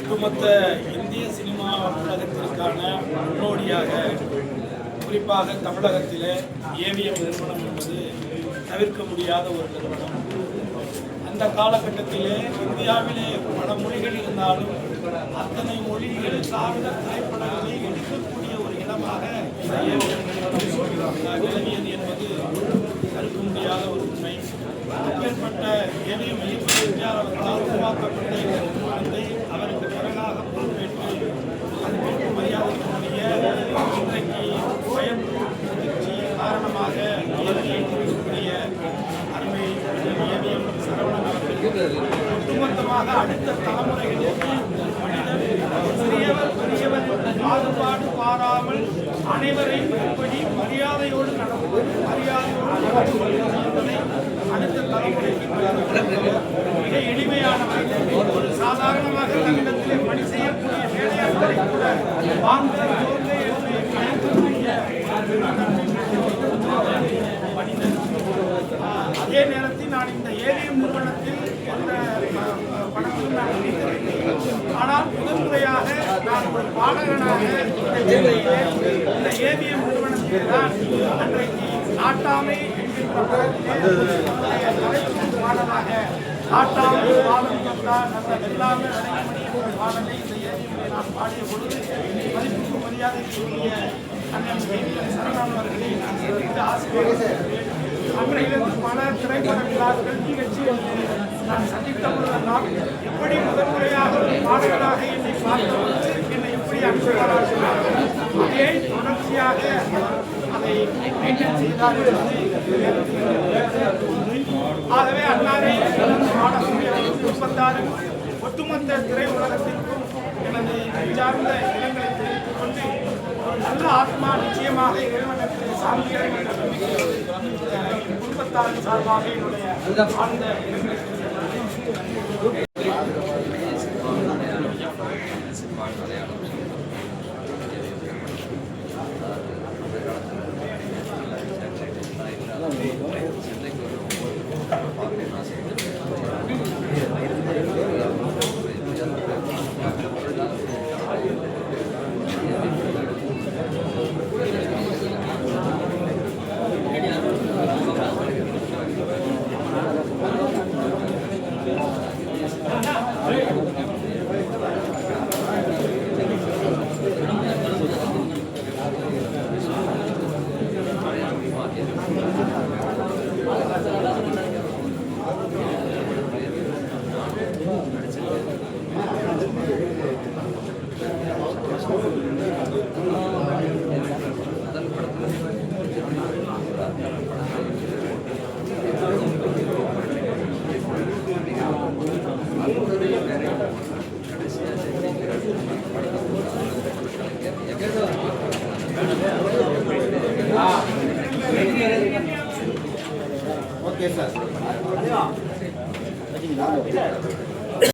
ஒட்டுமொத்த இந்திய சினிமா உலகத்திற்கான முன்னோடியாக குறிப்பாக தமிழகத்திலே ஏவிஎம் நிறுவனம் என்பது தவிர்க்க முடியாத ஒரு நிறுவனம். அந்த காலகட்டத்திலே இந்தியாவிலே பல மொழிகள் இருந்தாலும் அத்தனை மொழிகள் சார்ந்த திரைப்படங்களை எடுக்கக்கூடிய ஒரு இடமாக இந்த ஏவிஎம் நிறுவனம் விளங்கியது என்பது தவிர்க்க முடியாத ஒரு உண்மை. அப்பேற்பட்ட ஏவிஎம் எம்ஜிஆர் அவர்களால் உருவாக்கப்பட்ட இந்த நிறுவனத்தை அவருக்கு பிறகாக பொறுப்பேற்று அதற்கு மரியாதைக்குரிய இன்றைக்கு பயப்பு முதிர்ச்சி காரணமாக இயற்றிய அருமை ஏவிஎம் சரவணன் அவர்கள் ஒட்டுமொத்தமாக அடுத்த தலைமுறைகளுக்கு மனிதன் சிறியவர் பெரியவர் பாகுபாடு பாராமல் அனைவரையும் எப்படி மரியாதையோடு நடப்பது மரியாதையோடு என்பதை அடுத்த தலைமுறைக்கு மிக எளிமையானவர். ஒரு சாதாரணமாக தன்னிடத்திலே பணி செய்யக்கூடிய வேலையாளர்களை கூட வாங்க மனிதன். அதே நேரத்தில் நான் இந்த ஏவிஎம் நிறுவனத்தில் எந்த பணத்தையும் நான் நினைத்திருக்கிறேன். ஆனால் முதன்முறையாக நான் ஒரு பாடகனாக இந்த ஏவிஎம் நிறுவனத்தில் தான் அன்றைக்கு நாட்டாமை பாடலாக நாட்டாமை பாடல் வந்தால் அந்த எல்லாமே அனைத்து பாடலை இந்த ஏவிஎம்மை நான் பாடிய பொழுது மதிப்புக்கு மரியாதைக்குரிய அண்ணன் சரவணன் அவர்களை நான் சந்தித்து ஆசீர்வாதம் அன்றையிலிருந்து பல திரைப்பட விழாக்கள் நிகழ்ச்சிகள் நான் சந்தித்த பொழுதெல்லாம் எப்படி முதன்முறையாக ஒரு பாடகராக என்னை பார்த்தபோது என்னை எப்படி அனுப்பினார்கள் அதே தொடர்ச்சியாக அதை மெயின்டைன் செய்தார் என்பது. ஆகவே அன்னாரை பாடக்கூடிய குடும்பத்தாரும் ஒட்டுமொத்த திரையுலகத்திற்கும் எனது சார்ந்த இடங்களை தெரிவித்துக் கொண்டு நல்ல ஆத்மா நிச்சயமாக இறைவனத்தில் சாந்தியாக குடும்பத்தாரின் சார்பாக என்னுடைய ஆழ்ந்த இடங்களை Okay, sir.